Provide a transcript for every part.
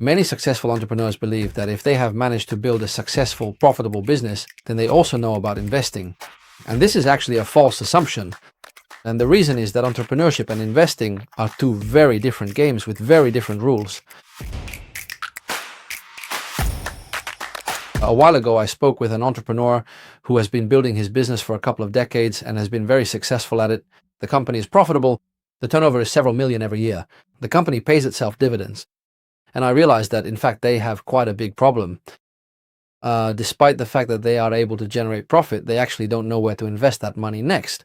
Many successful entrepreneurs believe that if they have managed to build a successful, profitable business, then they also know about investing. And this is actually a false assumption. And the reason is that entrepreneurship and investing are two very different games with very different rules. A while ago, I spoke with an entrepreneur who has been building his business for a couple of decades and has been very successful at it. The company is profitable. The turnover is several million every year. The company pays itself dividends. And I realized that, in fact, they have quite a big problem. Despite the fact that they are able to generate profit, they actually don't know where to invest that money next.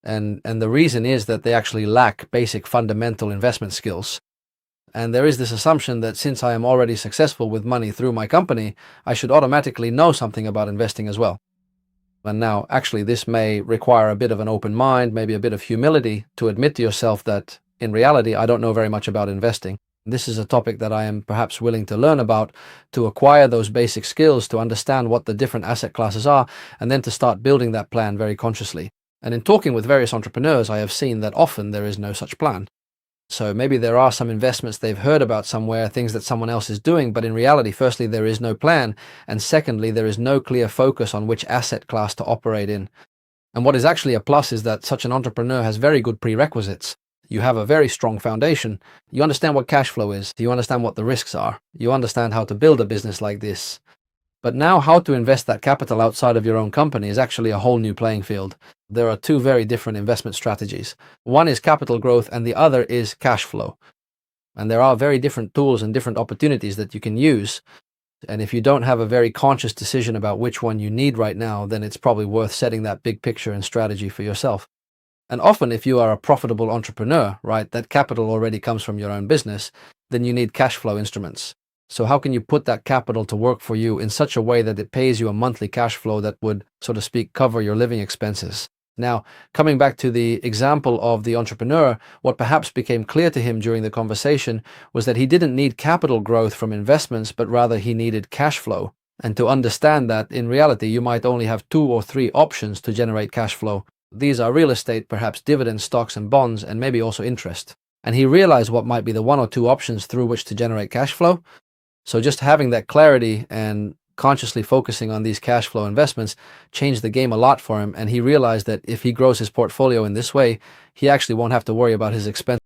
And the reason is that they actually lack basic fundamental investment skills. And there is this assumption that since I am already successful with money through my company, I should automatically know something about investing as well. And now, actually, this may require a bit of an open mind, maybe a bit of humility to admit to yourself that, in reality, I don't know very much about investing. This is a topic that I am perhaps willing to learn about, to acquire those basic skills, to understand what the different asset classes are, and then to start building that plan very consciously. And in talking with various entrepreneurs, I have seen that often there is no such plan. So maybe there are some investments they've heard about somewhere, things that someone else is doing, but in reality, firstly, there is no plan, and secondly, there is no clear focus on which asset class to operate in. And what is actually a plus is that such an entrepreneur has very good prerequisites. You have a very strong foundation. You understand what cash flow is. You understand what the risks are. You understand how to build a business like this. But now how to invest that capital outside of your own company is actually a whole new playing field. There are two very different investment strategies. One is capital growth and the other is cash flow. And there are very different tools and different opportunities that you can use. And if you don't have a very conscious decision about which one you need right now, then it's probably worth setting that big picture and strategy for yourself. And often if you are a profitable entrepreneur, right, that capital already comes from your own business, then you need cash flow instruments. So how can you put that capital to work for you in such a way that it pays you a monthly cash flow that would, so to speak, cover your living expenses? Now, coming back to the example of the entrepreneur, what perhaps became clear to him during the conversation was that he didn't need capital growth from investments, but rather he needed cash flow. And to understand that, in reality, you might only have 2 or 3 options to generate cash flow. These are real estate, perhaps dividends, stocks and bonds, and maybe also interest. And he realized what might be the 1 or 2 options through which to generate cash flow. So just having that clarity and consciously focusing on these cash flow investments changed the game a lot for him. And he realized that if he grows his portfolio in this way, he actually won't have to worry about his expenses.